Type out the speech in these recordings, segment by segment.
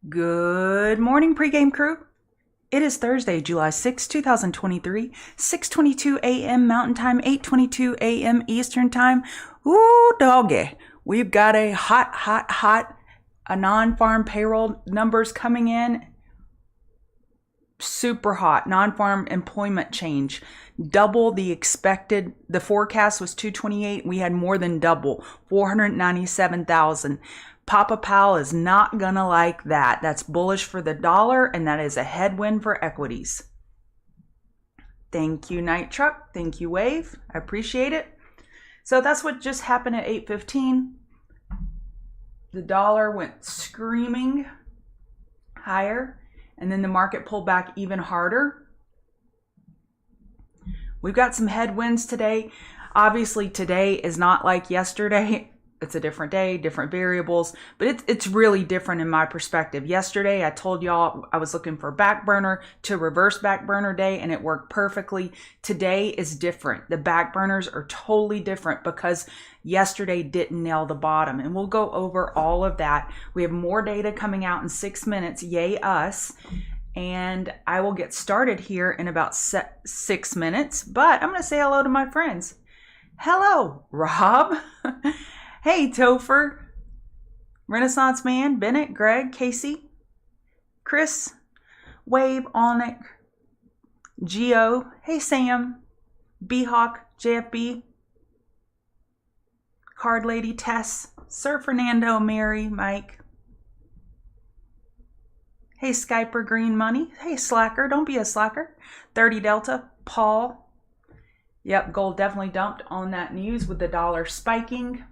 Good morning, pregame crew. It is Thursday, July 6, 2023, 6:22 a.m. Mountain Time, 8:22 a.m. Eastern Time. Ooh, doggy. We've got a hot non-farm payroll numbers coming in. Super hot. Non-farm employment change. Double the expected. The forecast was 228. We had more than double, 497,000. Papa Powell is not going to like that. That's bullish for the dollar, and that is a headwind for equities. Thank you, Night Truck. Thank you, Wave. I appreciate it. So that's what just happened at 8:15. The dollar went screaming higher, and then the market pulled back even harder. We've got some headwinds today. Obviously, today is not like yesterday. It's a different day, different variables, but it's really different in my perspective. Yesterday, I told y'all I was looking for back burner to reverse back burner day, and it worked perfectly. Today is different. The back burners are totally different because yesterday didn't nail the bottom, and we'll go over all of that. We have more data coming out in 6 minutes. Yay, us. And I will get started here in about 6 minutes, but I'm going to say hello to my friends. Hello, Rob. Hey, Topher, Renaissance Man, Bennett, Greg, Casey, Chris, Wave, Alnick, Geo, hey, Sam, B-Hawk, JFB, Card Lady, Tess, Sir Fernando, Mary, Mike. Hey, Skyper, Green Money. Hey, Slacker, don't be a slacker. 30 Delta, Paul. Yep, gold definitely dumped on that news with the dollar spiking.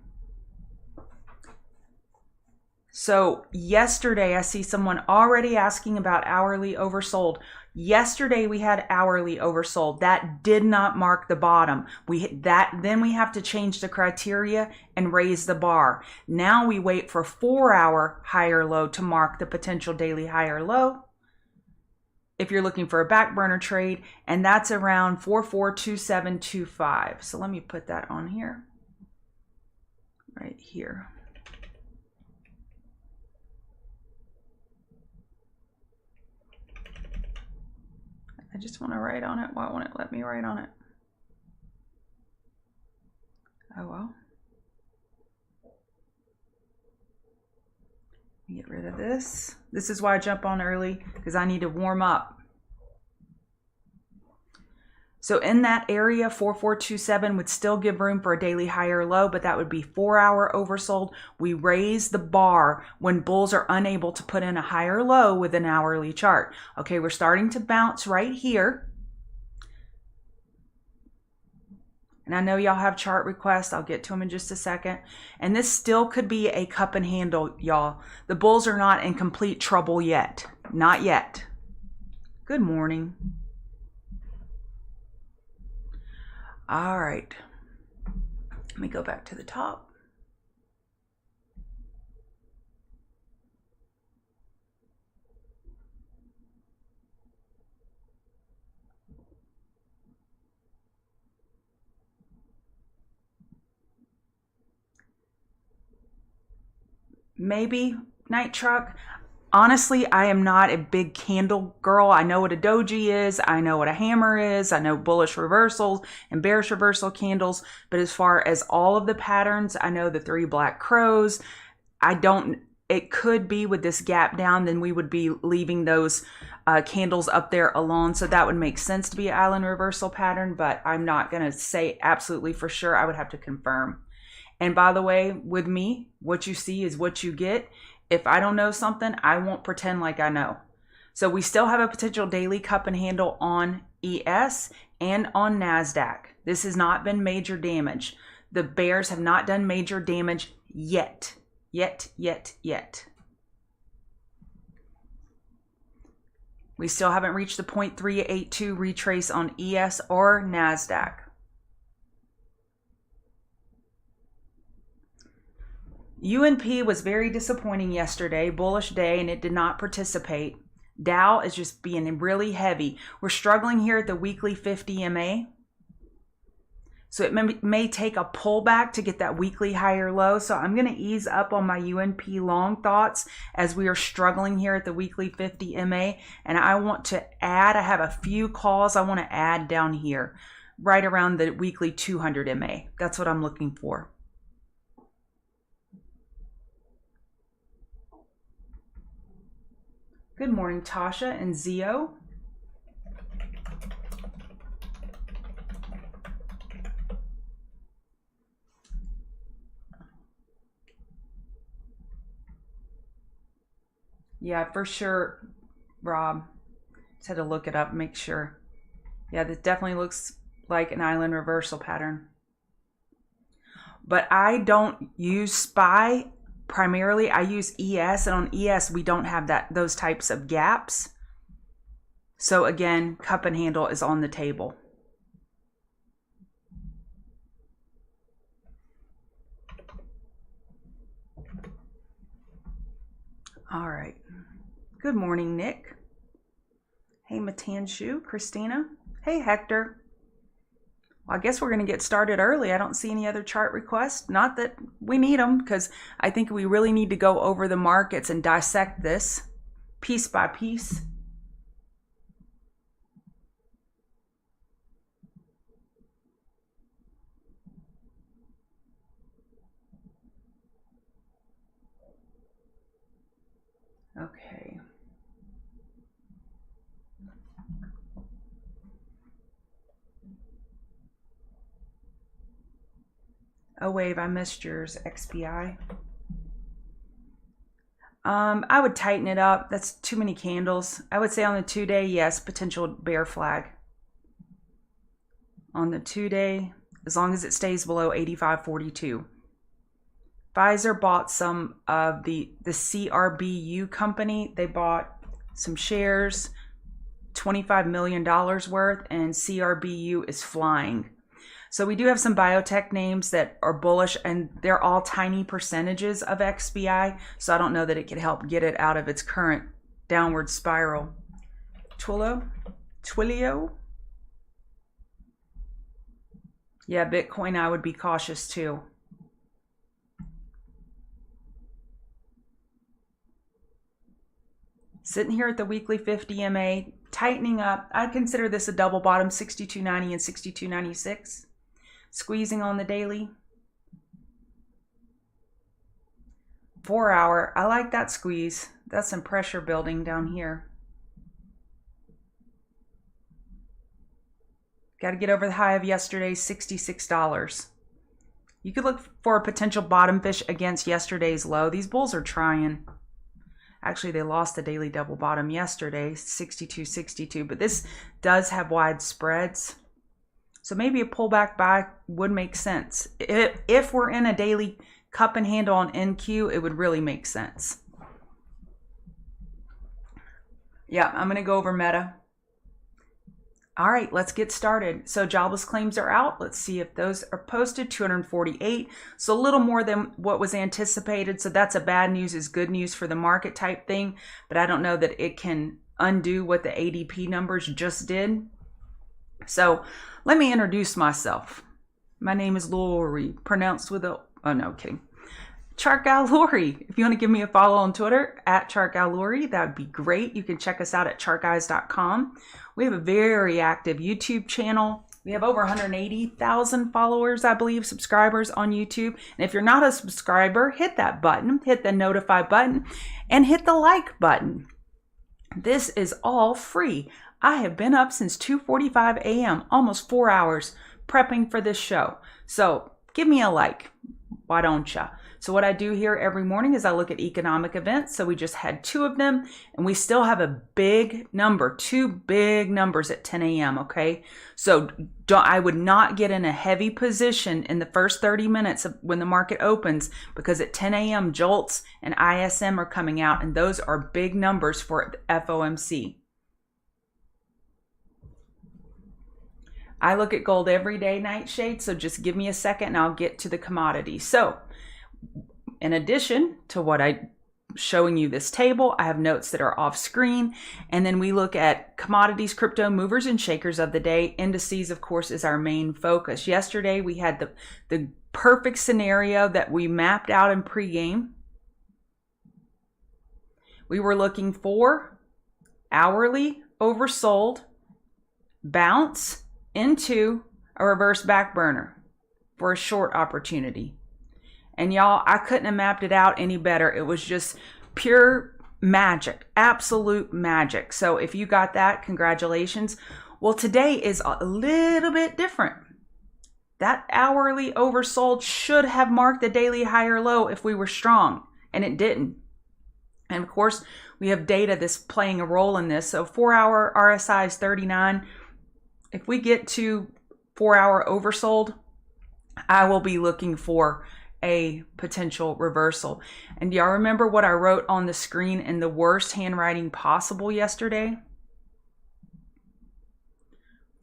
So yesterday, I see someone already asking about hourly oversold. Yesterday, we had hourly oversold. That did not mark the bottom. Then we have to change the criteria and raise the bar. Now we wait for 4-hour higher low to mark the potential daily higher low. If you're looking for a back burner trade, and that's around 442725. So let me put that on here, right here. I just want to write on it. Why won't it let me write on it? Oh well. Get rid of this. This is why I jump on early, because I need to warm up. So in that area, 4427 would still give room for a daily higher low, but that would be 4-hour oversold. We raise the bar when bulls are unable to put in a higher low with an hourly chart. Okay, we're starting to bounce right here. And I know y'all have chart requests. I'll get to them in just a second. And this still could be a cup and handle, y'all. The bulls are not in complete trouble yet. Not yet. Good morning. All right. Let me go back to the top. Maybe Night Truck. Honestly, I am not a big candle girl. I know what a doji is. I know what a hammer is. I know bullish reversals and bearish reversal candles. But as far as all of the patterns, I know the 3 black crows. It could be with this gap down, then we would be leaving those candles up there alone. So that would make sense to be an island reversal pattern. But I'm not going to say absolutely for sure. I would have to confirm. And by the way, with me, what you see is what you get. If I don't know something, I won't pretend like I know. So we still have a potential daily cup and handle on ES and on NASDAQ. This has not been major damage. The bears have not done major damage yet. Yet. We still haven't reached the 0.382 retrace on ES or NASDAQ. UNP was very disappointing yesterday, bullish day, and it did not participate. Dow is just being really heavy. We're struggling here at the weekly 50 MA. So it may take a pullback to get that weekly higher low. So I'm going to ease up on my UNP long thoughts as we are struggling here at the weekly 50 MA. And I want to add, I have a few calls I want to add down here, right around the weekly 200 MA. That's what I'm looking for. Good morning, Tasha and Zio. Yeah, for sure, Rob. Just had to look it up, make sure. Yeah, this definitely looks like an island reversal pattern. But I don't use SPY primarily. I use ES, and on ES we don't have those types of gaps. So again, cup and handle is on the table. All right. Good morning, Nick. Hey, Matanshu, Christina. Hey, Hector. Well, I guess we're going to get started early. I don't see any other chart requests. Not that we need them, because I think we really need to go over the markets and dissect this piece by piece. Okay. Oh, Wave, I missed yours, XPI. I would tighten it up. That's too many candles. I would say on the 2-day, yes, potential bear flag. On the 2-day, as long as it stays below 85.42. Pfizer bought some of the CRBU company. They bought some shares, $25 million worth, and CRBU is flying. So we do have some biotech names that are bullish, and they're all tiny percentages of XBI. So I don't know that it could help get it out of its current downward spiral. Twilio? Yeah, Bitcoin, I would be cautious too. Sitting here at the weekly 50 MA, tightening up. I'd consider this a double bottom, 62.90 and 62.96. Squeezing on the daily. 4 hour, I like that squeeze. That's some pressure building down here. Got to get over the high of yesterday's $66. You could look for a potential bottom fish against yesterday's low. These bulls are trying. Actually, they lost the daily double bottom yesterday, 62.62, but this does have wide spreads. So maybe a pullback buy would make sense. If we're in a daily cup and handle on NQ, it would really make sense. Yeah, I'm going to go over Meta. All right, let's get started. So jobless claims are out. Let's see if those are posted. 248. So a little more than what was anticipated. So that's a bad news is good news for the market type thing. But I don't know that it can undo what the ADP numbers just did. So let me introduce myself. My name is Lori, pronounced with a, oh no, kidding. Chart Gal Lori. If you want to give me a follow on Twitter, at Chart Gal Lori, that would be great. You can check us out at chartguys.com. We have a very active YouTube channel. We have over 180,000 followers, I believe, subscribers on YouTube. And if you're not a subscriber, hit that button, hit the notify button, and hit the like button. This is all free. I have been up since 2:45 a.m., almost 4 hours, prepping for this show. So give me a like. Why don't ya? So what I do here every morning is I look at economic events. So we just had 2 of them, and we still have a big number, 2 big numbers at 10 a.m. Okay. So I would not get in a heavy position in the first 30 minutes of when the market opens, because at 10 a.m. JOLTS and ISM are coming out, and those are big numbers for FOMC. I look at gold every day, Nightshade, so just give me a second and I'll get to the commodities. So in addition to what I showing you this table. I have notes that are off screen. And then we look at commodities, crypto, movers and shakers of the day. Indices, of course, is our main focus. Yesterday, we had the perfect scenario that we mapped out in pregame. We were looking for hourly oversold, bounce into a reverse back burner for a short opportunity. And y'all, I couldn't have mapped it out any better. It was just pure magic, absolute magic. So if you got that, congratulations. Well, today is a little bit different. That hourly oversold should have marked the daily higher low if we were strong, and it didn't. And of course, we have data that's playing a role in this. So 4-hour RSI is 39. If we get to 4-hour oversold, I will be looking for a potential reversal. And do y'all remember what I wrote on the screen in the worst handwriting possible yesterday?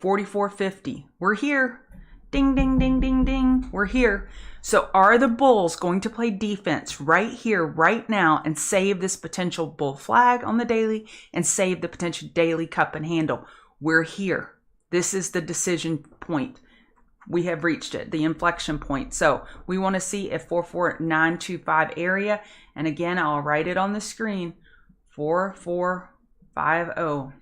44.50. We're here. Ding, ding, ding, ding, ding. We're here. So are the bulls going to play defense right here, right now, and save this potential bull flag on the daily and save the potential daily cup and handle? We're here. This is the decision point. We have reached it, the inflection point. So we want to see if 44925 area, and again, I'll write it on the screen, 4450.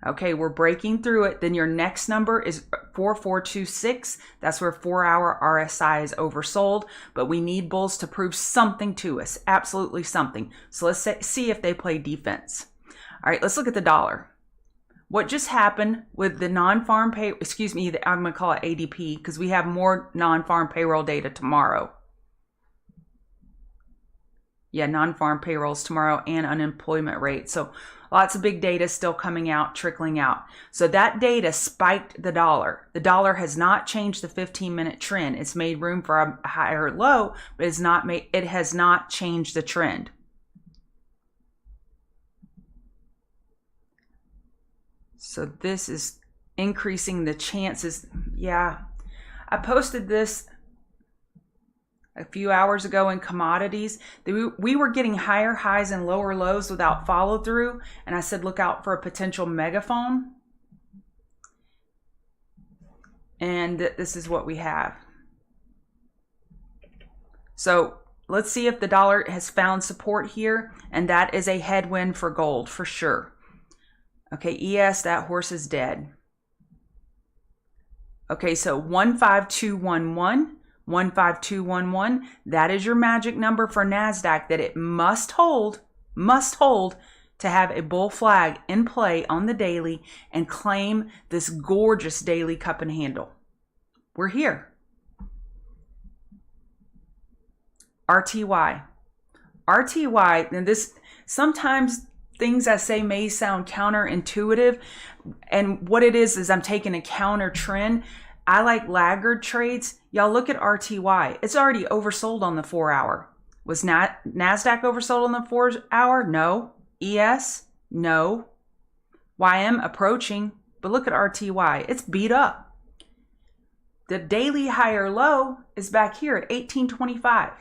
Okay, we're breaking through it. Then your next number is 4426. That's where 4-hour RSI is oversold, but we need bulls to prove something to us, absolutely something. So let's see if they play defense. All right, let's look at the dollar. What just happened with the non-farm pay, I'm going to call it ADP because we have more non-farm payroll data tomorrow. Yeah, non-farm payrolls tomorrow and unemployment rate. So lots of big data still coming out, trickling out. So that data spiked the dollar. The dollar has not changed the 15-minute trend. It's made room for a higher low, but it has not changed the trend. So this is increasing the chances. Yeah, I posted this a few hours ago in commodities. We were getting higher highs and lower lows without follow through. And I said, look out for a potential megaphone. And this is what we have. So let's see if the dollar has found support here. And that is a headwind for gold for sure. Okay, ES, that horse is dead. Okay, so 15211, 15211, that is your magic number for NASDAQ that it must hold to have a bull flag in play on the daily and claim this gorgeous daily cup and handle. We're here. RTY. RTY, and this sometimes things I say may sound counterintuitive, and what it is I'm taking a counter trend. I like laggard trades. Y'all look at RTY. It's already oversold on the 4-hour. Was NASDAQ oversold on the 4-hour? No. ES? No. YM approaching, but look at RTY. It's beat up. The daily higher low is back here at 1825.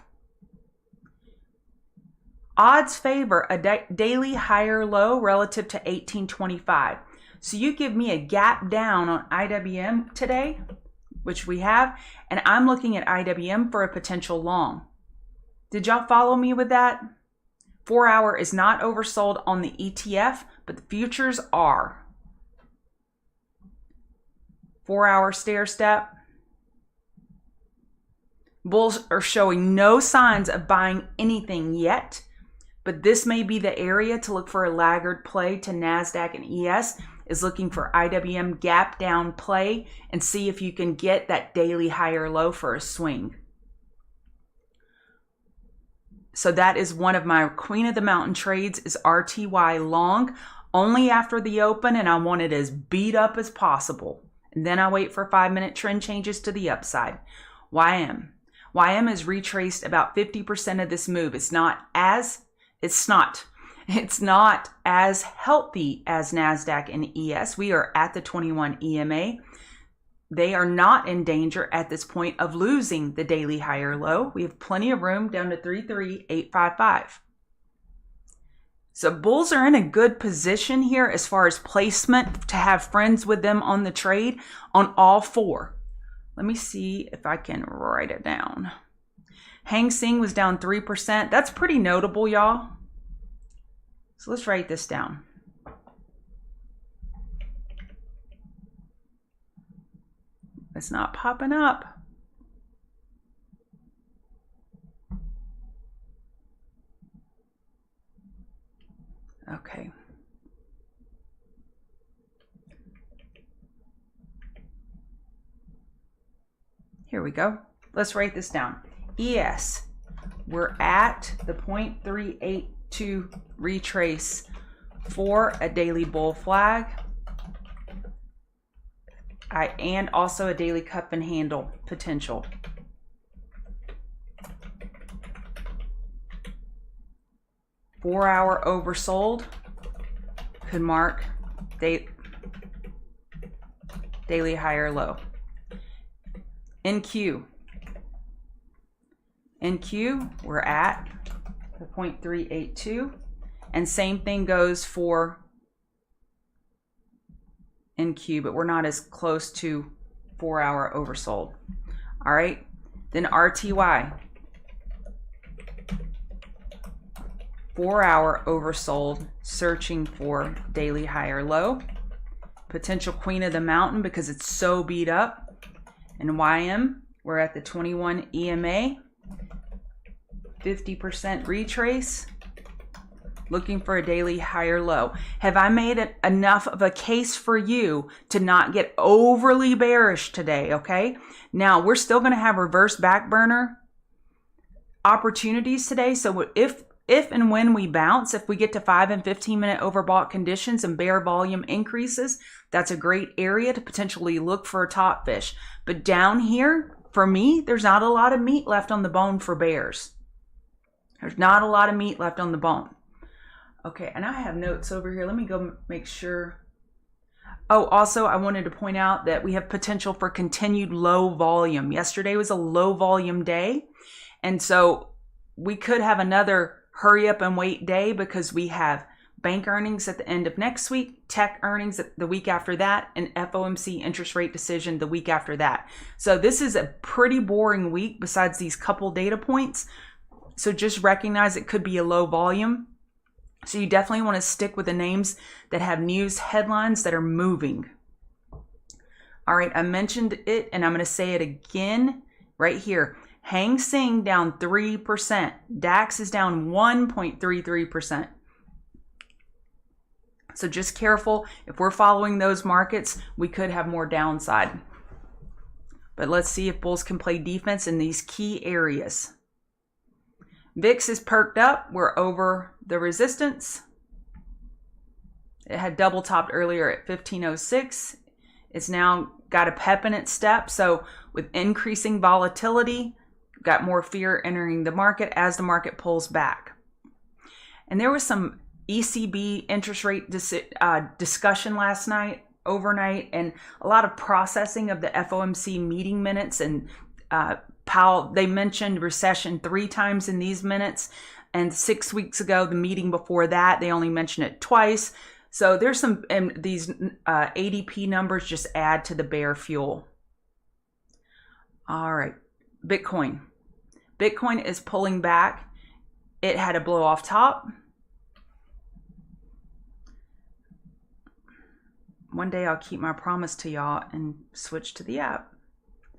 Odds favor a daily higher low relative to 1825. So you give me a gap down on IWM today, which we have, and I'm looking at IWM for a potential long. Did y'all follow me with that? 4-hour is not oversold on the ETF, but the futures are. 4-hour stair step. Bulls are showing no signs of buying anything yet. But this may be the area to look for a laggard play to NASDAQ and ES, is looking for IWM gap down play and see if you can get that daily higher low for a swing. So that is one of my Queen of the Mountain trades is RTY long, only after the open, and I want it as beat up as possible. And then I wait for 5-minute trend changes to the upside. YM. YM has retraced about 50% of this move. It's not as healthy as NASDAQ and ES. We are at the 21 EMA. they are not in danger at this point of losing the daily higher low. We have plenty of room down to 33855. So bulls are in a good position here as far as placement to have friends with them on the trade on all four. Let me see if I can write it down. Hang Seng was down 3%. That's pretty notable, y'all. So let's write this down. It's not popping up. Okay. Here we go. Let's write this down. ES, we're at the 0.382 retrace for a daily bull flag. And also a daily cup and handle potential. Four-hour oversold could mark daily higher low. NQ, we're at the 0.382, and same thing goes for NQ, but we're not as close to 4-hour oversold. All right, then RTY, 4-hour oversold, searching for daily higher low. Potential queen of the mountain because it's so beat up. And YM, we're at the 21 EMA, 50% retrace, looking for a daily higher low. Have I made it enough of a case for you to not get overly bearish today? Okay, now we're still going to have reverse back burner opportunities today. So if and when we bounce, if we get to 5 and 15-minute overbought conditions and bear volume increases, that's a great area to potentially look for a top fish. But down here, for me, there's not a lot of meat left on the bone for bears. There's not a lot of meat left on the bone. Okay, and I have notes over here. Let me go make sure. Oh, also, I wanted to point out that we have potential for continued low volume. Yesterday was a low volume day, and so we could have another hurry up and wait day because we have bank earnings at the end of next week, tech earnings the week after that, and FOMC interest rate decision the week after that. So this is a pretty boring week besides these couple data points. So just recognize it could be a low volume. So you definitely want to stick with the names that have news headlines that are moving. All right, I mentioned it and I'm going to say it again right here. Hang Seng down 3%. DAX is down 1.33%. So just careful. If we're following those markets, we could have more downside. But let's see if bulls can play defense in these key areas. VIX is perked up. We're over the resistance. It had double topped earlier at 1506. It's now got a pep in its step. So with increasing volatility, got more fear entering the market as the market pulls back. And there was some ECB interest rate discussion last night, overnight, and a lot of processing of the FOMC meeting minutes. And Powell, they mentioned recession 3 times in these minutes. And 6 weeks ago, the meeting before that, they only mentioned it twice. So there's some, and these ADP numbers just add to the bear fuel. All right, Bitcoin. Bitcoin is pulling back. It had a blow off top. One day I'll keep my promise to y'all and switch to the app.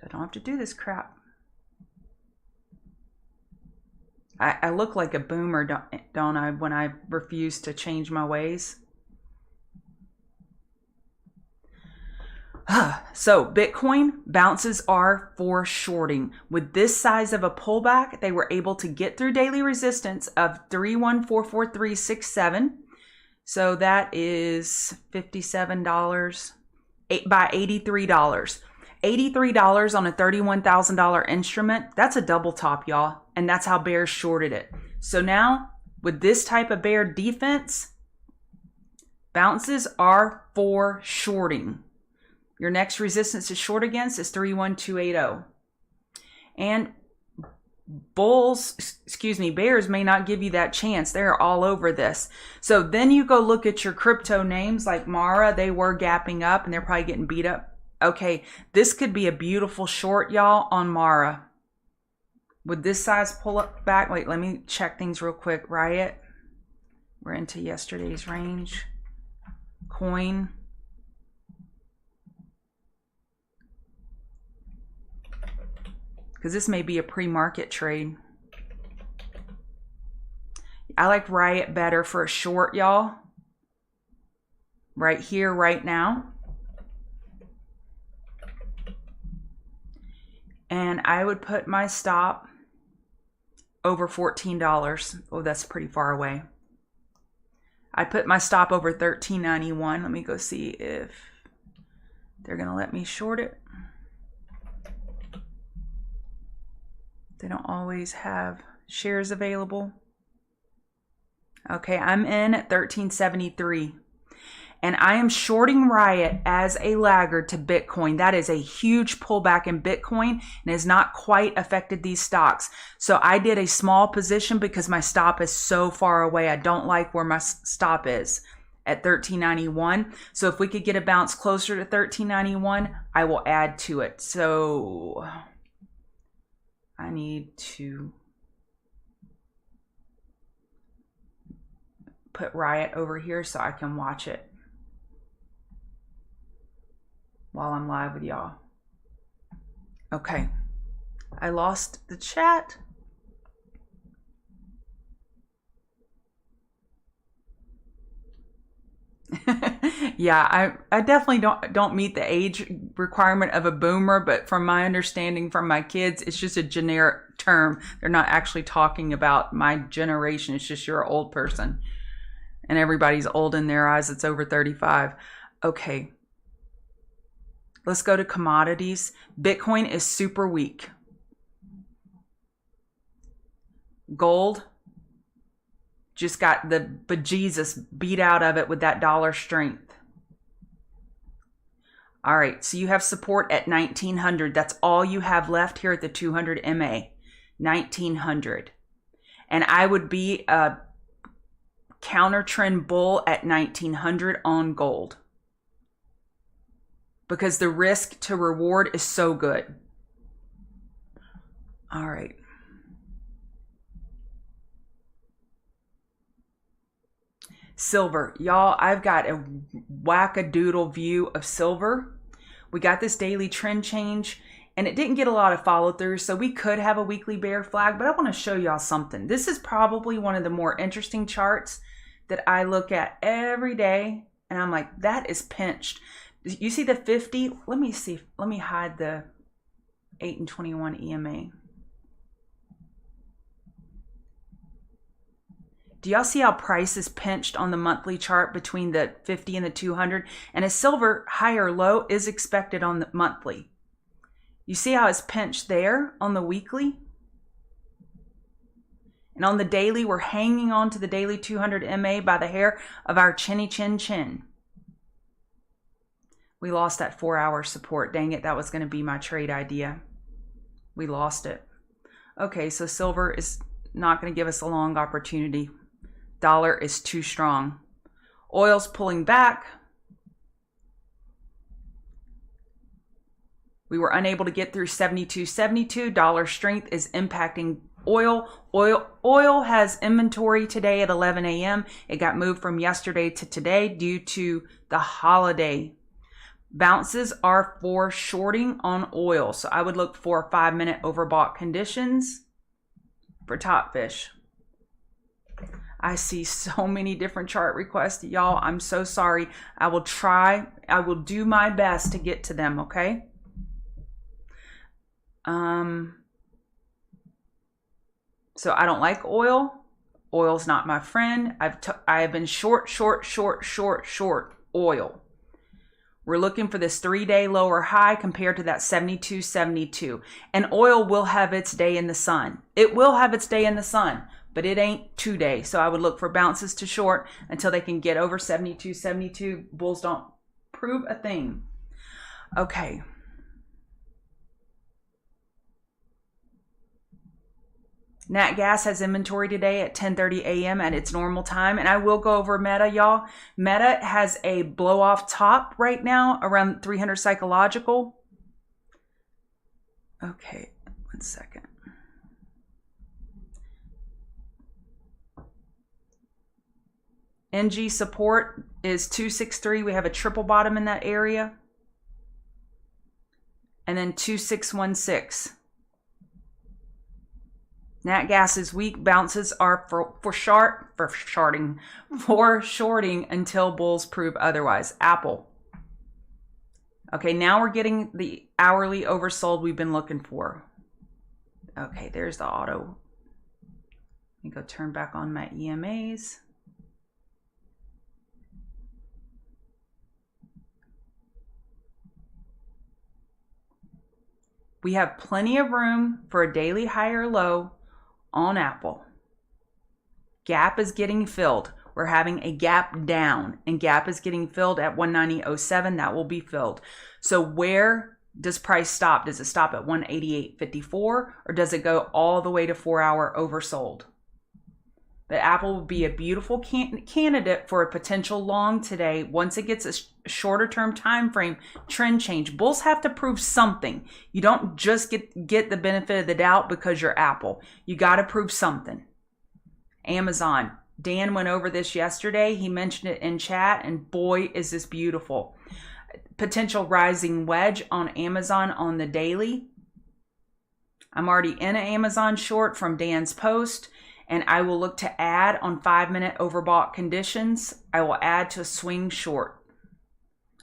I don't have to do this crap. I look like a boomer, don't I, when I refuse to change my ways? So Bitcoin bounces are for shorting. With this size of a pullback, they were able to get through daily resistance of 314367. So that is $57 by $83. $83 on a $31,000 instrument, that's a double top, y'all. And that's how bears shorted it. So now, with this type of bear defense, bounces are for shorting. Your next resistance to short against is 31280. And bears may not give you that chance. They're all over this. So then you go look at your crypto names like Mara. They were gapping up and they're probably getting beat up. Okay, this could be a beautiful short, y'all, on Mara. Would this size pull up back? Wait, let me check things real quick. Riot. We're into yesterday's range. Coin. Because this may be a pre-market trade. I like Riot better for a short, y'all. Right here, right now. And I would put my stop over $14. Oh, that's pretty far away. I put my stop over $13.91. Let me go see if they're going to let me short it. They don't always have shares available. Okay, I'm in at 1373. And I am shorting Riot as a laggard to Bitcoin. That is a huge pullback in Bitcoin and has not quite affected these stocks. So I did a small position because my stop is so far away. I don't like where my stop is at 1391. So if we could get a bounce closer to 1391, I will add to it. So I need to put Riot over here so I can watch it while I'm live with y'all. Okay, I lost the chat. Yeah, I definitely don't meet the age requirement of a boomer, but from my understanding from my kids, it's just a generic term. They're not actually talking about my generation. It's just you're an old person. And everybody's old in their eyes. It's over 35. Okay. Let's go to commodities. Bitcoin is super weak. Gold just got the bejesus beat out of it with that dollar strength. All right, so you have support at 1900. That's all you have left here at the 200 MA. 1900. And I would be a counter trend bull at 1900 on gold. Because the risk to reward is so good. All right. Silver. Y'all, I've got a wackadoodle view of silver. We got this daily trend change, and it didn't get a lot of follow through, so we could have a weekly bear flag, but I want to show y'all something. This is probably one of the more interesting charts that I look at every day, and I'm like, that is pinched. You see the 50? Let me see. Let me hide the 8 and 21 EMA. Do y'all see how price is pinched on the monthly chart between the 50 and the 200? And a silver high or low is expected on the monthly. You see how it's pinched there on the weekly? And on the daily, we're hanging on to the daily 200 MA by the hair of our chinny chin chin. We lost that 4-hour support. Dang it, that was going to be my trade idea. We lost it. Okay, so silver is not going to give us a long opportunity. Dollar is too strong. Oil's pulling back. We were unable to get through 72.72. Dollar strength is impacting oil. Oil has inventory today at 11 a.m. It got moved from yesterday to today due to the holiday. Bounces are for shorting on oil. So I would look for 5-minute overbought conditions for top fish. I see so many different chart requests. Y'all, I'm so sorry. I will do my best to get to them, okay? So I don't like oil. Oil's not my friend. I have been short oil. We're looking for this 3-day lower high compared to that 72.72. And oil will have its day in the sun. It will have its day in the sun, but it ain't 2-day. So I would look for bounces to short until they can get over 72.72. Bulls don't prove a thing. Okay. Nat Gas has inventory today at 10:30 a.m. at its normal time. And I will go over Meta, y'all. Meta has a blow off top right now around 300 psychological. Okay, 1 second. NG support is 263. We have a triple bottom in that area. And then 2616. Nat Gas is weak. Bounces are for shorting until bulls prove otherwise. Apple. Okay, now we're getting the hourly oversold we've been looking for. Okay, there's the auto. Let me go turn back on my EMAs. We have plenty of room for a daily high or low on Apple. Gap is getting filled. We're having a gap down, and gap is getting filled at 190.07. That will be filled. So where does price stop? Does it stop at 188.54, or does it go all the way to 4-hour oversold? But Apple would be a beautiful candidate for a potential long today once it gets a shorter term time frame trend change. Bulls have to prove something. You don't just get the benefit of the doubt because you're Apple. You got to prove something. Amazon. Dan went over this yesterday. He mentioned it in chat, and boy, is this beautiful. Potential rising wedge on Amazon on the daily. I'm already in an Amazon short from Dan's post. And I will look to add on 5-minute overbought conditions. I will add to a swing short.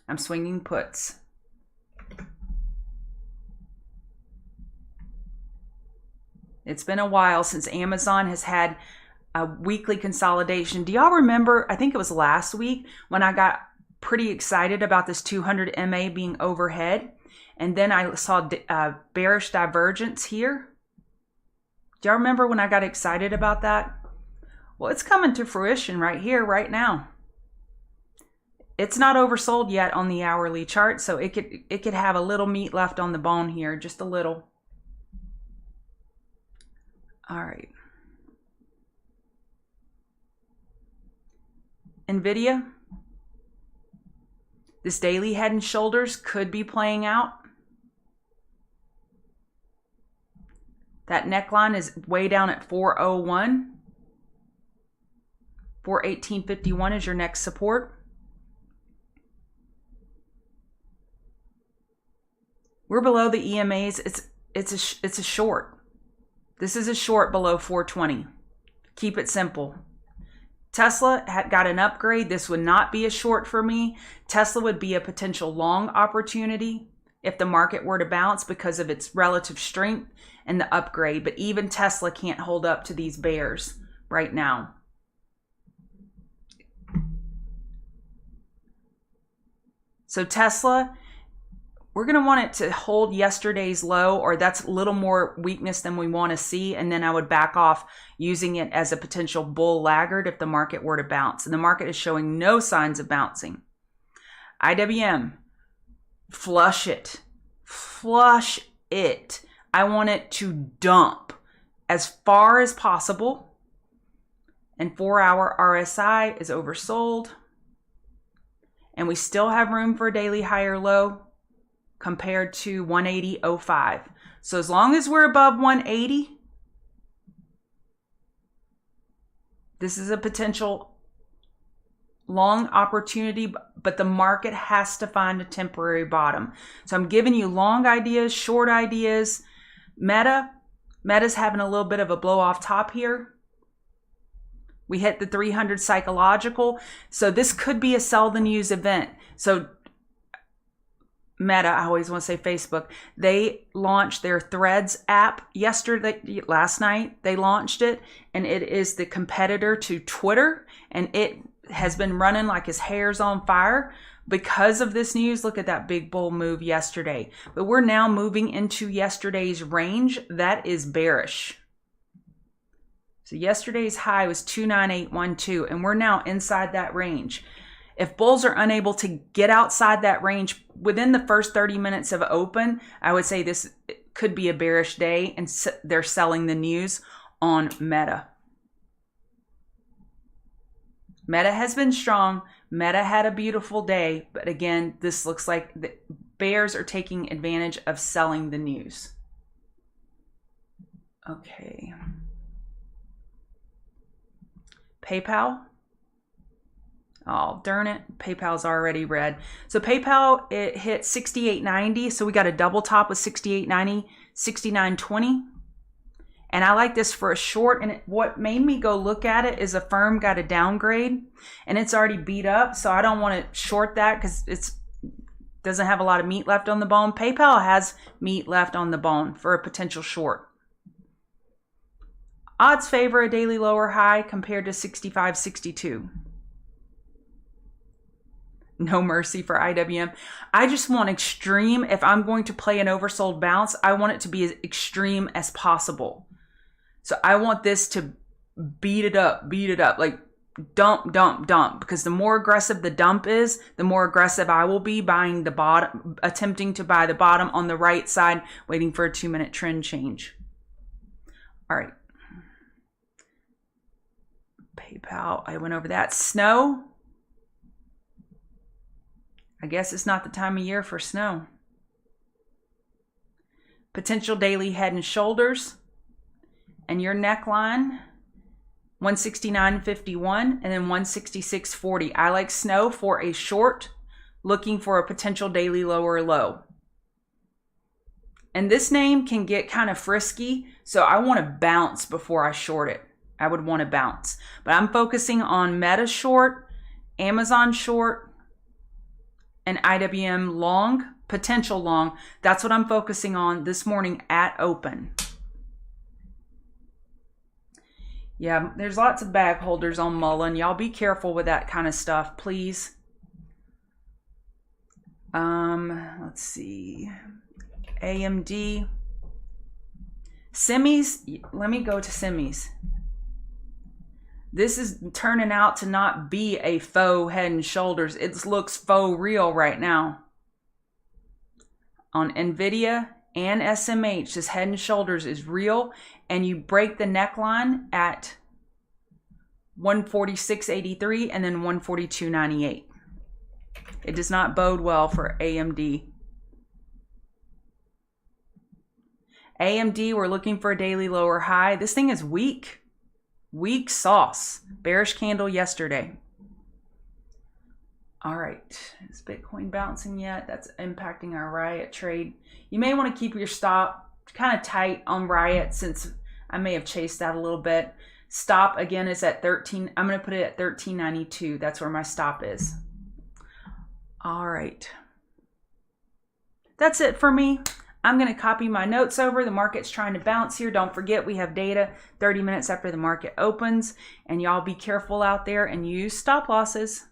I'm swinging puts. It's been a while since Amazon has had a weekly consolidation. Do y'all remember, I think it was last week, when I got pretty excited about this 200 MA being overhead. And then I saw bearish divergence here. Do y'all remember when I got excited about that? Well, it's coming to fruition right here, right now. It's not oversold yet on the hourly chart, so it could have a little meat left on the bone here, just a little. All right. NVIDIA. This daily head and shoulders could be playing out. That neckline is way down at 401. 418.51 is your next support. We're below the EMAs. It's a short. This is a short below 420. Keep it simple. Tesla had got an upgrade. This would not be a short for me. Tesla would be a potential long opportunity if the market were to bounce because of its relative strength and the upgrade. But even Tesla can't hold up to these bears right now. So Tesla, we're going to want it to hold yesterday's low, or that's a little more weakness than we want to see. And then I would back off using it as a potential bull laggard if the market were to bounce. And the market is showing no signs of bouncing. IWM, flush it. Flush it. I want it to dump as far as possible. And 4-hour RSI is oversold. And we still have room for a daily high or low compared to 180.05. So as long as we're above 180, this is a potential long opportunity, but the market has to find a temporary bottom. So I'm giving you long ideas, short ideas. Meta's having a little bit of a blow off top here. We hit the 300 psychological. So this could be a sell the news event. So Meta, I always want to say Facebook, they launched their Threads app last night. They launched it, and it is the competitor to Twitter, and it has been running like his hair's on fire because of this news. Look at that big bull move yesterday. But we're now moving into yesterday's range. That is bearish. So yesterday's high was 29812, and we're now inside that range. If bulls are unable to get outside that range within the first 30 minutes of open, I would say this could be a bearish day, and they're selling the news on Meta. Meta has been strong. Meta had a beautiful day, but again, this looks like the bears are taking advantage of selling the news. Okay. PayPal. Oh, darn it. PayPal's already red. So PayPal, it hit 68.90. So we got a double top with 68.90, 69.20. And I like this for a short. And what made me go look at it is a firm got a downgrade and it's already beat up. So I don't want to short that because it doesn't have a lot of meat left on the bone. PayPal has meat left on the bone for a potential short. Odds favor a daily lower high compared to 65.62. No mercy for IWM. I just want extreme. If I'm going to play an oversold bounce, I want it to be as extreme as possible. So I want this to beat it up, like dump, dump, dump. Because the more aggressive the dump is, the more aggressive I will be buying the bottom, attempting to buy the bottom on the right side, waiting for a 2-minute trend change. All right. PayPal, I went over that. Snow. I guess it's not the time of year for snow. Potential daily head and shoulders. And your neckline, 169.51 and then 166.40. I like snow for a short, looking for a potential daily lower low. And this name can get kind of frisky, so I want to bounce before I short it. I would want to bounce. But I'm focusing on Meta short, Amazon short, and IWM long, potential long. That's what I'm focusing on this morning at open. Yeah, there's lots of bag holders on Mullen. Y'all be careful with that kind of stuff, please. Let's see. AMD. Semis. Let me go to semis. This is turning out to not be a faux head and shoulders. It looks faux real right now. On NVIDIA and SMH, this head and shoulders is real. And you break the neckline at 146.83 and then 142.98. It does not bode well for AMD. AMD, we're looking for a daily lower high. This thing is weak. Weak sauce. Bearish candle yesterday. All right. Is Bitcoin bouncing yet? That's impacting our Riot trade. You may want to keep your stop kind of tight on Riot since I may have chased that a little bit. Stop again is at 13. I'm going to put it at 13.92. That's where my stop is. All right. That's it for me. I'm going to copy my notes over. The market's trying to bounce here. Don't forget, we have data 30 minutes after the market opens. And y'all be careful out there and use stop losses.